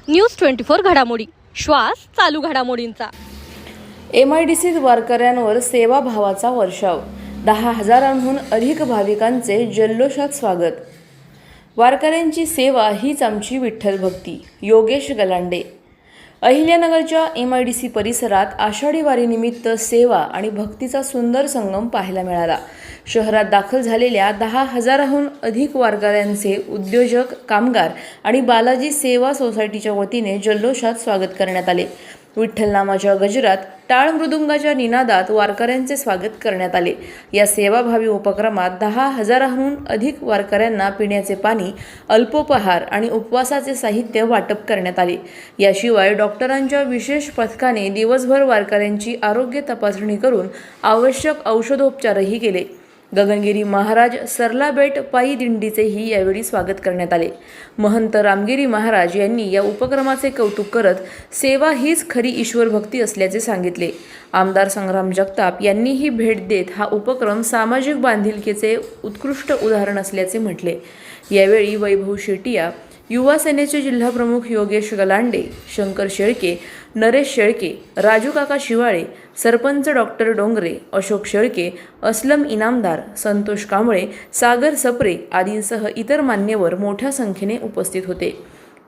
News 24 घडामोडी, श्वास चालू घडामोडींचा। MIDCत वारकऱ्यांवर सेवाभावाचा वर्षाव, 10,000हून अधिक भाविकांचे जल्लोषात स्वागत। वारकऱ्यांची सेवा हीच आमची विठ्ठल भक्ती। योगेश गलांडे। अहिल्यानगरच्या MIDC परिसरात आषाढी वारीनिमित्त सेवा आणि भक्तीचा सुंदर संगम पाहायला मिळाला। शहरात दाखल झालेल्या 10,000हून अधिक वारकऱ्यांचे उद्योजक, कामगार आणि बालाजी सेवा सोसायटीच्या वतीने जल्लोषात स्वागत करण्यात आले। विठ्ठल नामाच्या गजरात, टाळ मृदुंगाच्या निनादात वारकऱ्यांचे स्वागत करण्यात आले। या सेवाभावी उपक्रमात 10,000हून अधिक वारकऱ्यांना पिण्याचे पाणी, अल्पोपहार आणि उपवासाचे साहित्य वाटप करण्यात आले। याशिवाय डॉक्टरांच्या विशेष पथकाने दिवसभर वारकऱ्यांची आरोग्य तपासणी करून आवश्यक औषधोपचारही केले। गगनगिरी महाराज सरला बेट पायी दिंडीचेही यावेळी स्वागत करण्यात आले। महंत रामगिरी महाराज यांनी या उपक्रमाचे कौतुक करत सेवा हीच खरी ईश्वर भक्ती असल्याचे सांगितले। आमदार संग्राम जगताप यांनीही भेट देत हा उपक्रम सामाजिक बांधिलकीचे उत्कृष्ट उदाहरण असल्याचे म्हटले। यावेळी वैभव शेटिया, युवा सेनेचे जिल्हाप्रमुख योगेश गलांडे, शंकर शेळके, नरेश शेळके, राजू काका शिवाळे, सरपंच डॉक्टर डोंगरे, अशोक शेळके, असलम इनामदार, संतोष कांबळे, सागर सप्रे आदींसह इतर मान्यवर मोठ्या संख्येने उपस्थित होते।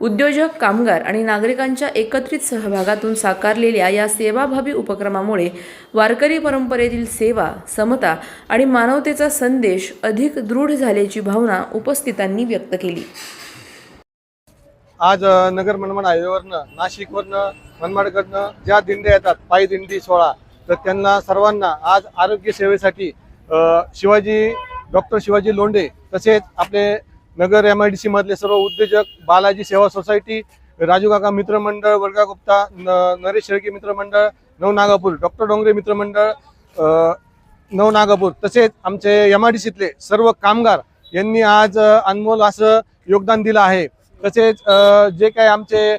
उद्योजक, कामगार आणि नागरिकांच्या एकत्रित सहभागातून साकारलेल्या या सेवाभावी उपक्रमामुळे वारकरी परंपरेतील सेवा, समता आणि मानवतेचा संदेश अधिक दृढ झाल्याची भावना उपस्थितांनी व्यक्त केली। आज नगर मनमाड हायवेवरनं, नाशिकवरनं, मनमाडकडनं ज्या दिंड्या येतात, पायी दिंडी 16, तर त्यांना सर्वांना आज आरोग्य सेवेसाठी डॉक्टर शिवाजी लोंढे तसेच आपले नगर MIDC मधले सर्व उद्योजक, बालाजी सेवा सोसायटी, राजू काका मित्रमंडळ, वडगा गुप्ता, नरेश शेळके मित्रमंडळ, नवनागापूर, डॉक्टर डोंगरे मित्रमंडळ, नवनागापूर तसेच आमचे MIDCतले सर्व कामगार यांनी आज अनमोल असं योगदान दिलं आहे। तसेच जे काही आमचे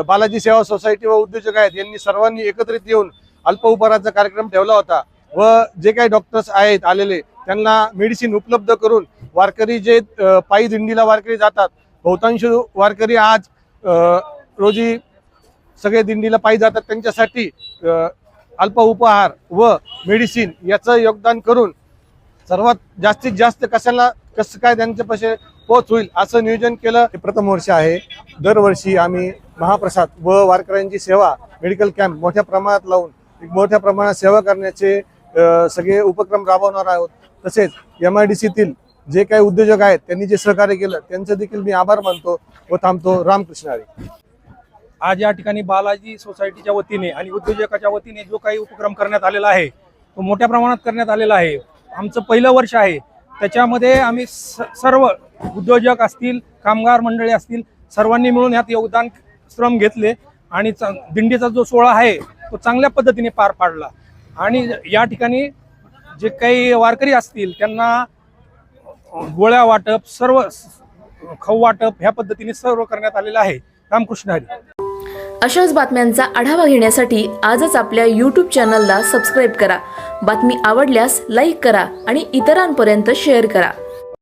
बालाजी सेवा सोसायटी व उद्योजक आहेत यांनी सर्वांनी एकत्रित येऊन अल्पोपहाराचा कार्यक्रम ठेवला होता व जे काही डॉक्टर्स आहेत आलेले त्यांना मेडिसिन उपलब्ध करून वारकरी जे पायी दिंडीला वारकरी जातात, बहुतांश वारकरी आज रोजी सगळे दिंडीला पायी जातात, त्यांच्यासाठी अल्प उपहार व मेडिसिन याचं योगदान करून सर्वात जास्तीत जास्त कसं काय त्यांच्यापाशी पोच होईल असं नियोजन केलं। हे प्रथम वर्ष आहे। दरवर्षी आम्ही महाप्रसाद व वारकऱ्यांची सेवा, मेडिकल कॅम्प मोठ्या प्रमाणात लावून मोठ्या प्रमाणात सेवा करण्याचे सगळे उपक्रम राबवणार आहोत। तसेच MIDCतील जे काही उद्योजक आहेत त्यांनी जे सहकार्य केलं त्यांचं देखील मी आभार मानतो व थांबतो। रामकृष्ण हरी। आज या ठिकाणी बालाजी सोसायटीच्या वतीने आणि उद्योजकाच्या वतीने जो काही उपक्रम करण्यात आलेला आहे तो मोठ्या प्रमाणात करण्यात आलेला आहे। आमचं पहिलं वर्ष आहे, त्याच्यामध्ये आम्ही सर्व उद्योजक असतील, कामगार मंडळी असतील, सर्वांनी मिळून यात योगदान श्रम घेतले आणि दिंडीचा जो सोहळा आहे तो चांगल्या पद्धतीने पार पाडला। आणि या ठिकाणी जे काही वारकरी असतील त्यांना गोळ्या वाटप, सर्व खाऊ वाटप ह्या पद्धतीने सर्व करण्यात आलेलं आहे। रामकृष्ण हरी। अशाच बातम्यांचा आढावा घेण्यासाठी आजच आपल्या YouTube चॅनलला सबस्क्राईब करा। बातमी आवडल्यास लाईक करा आणि इतरांपर्यंत शेअर करा।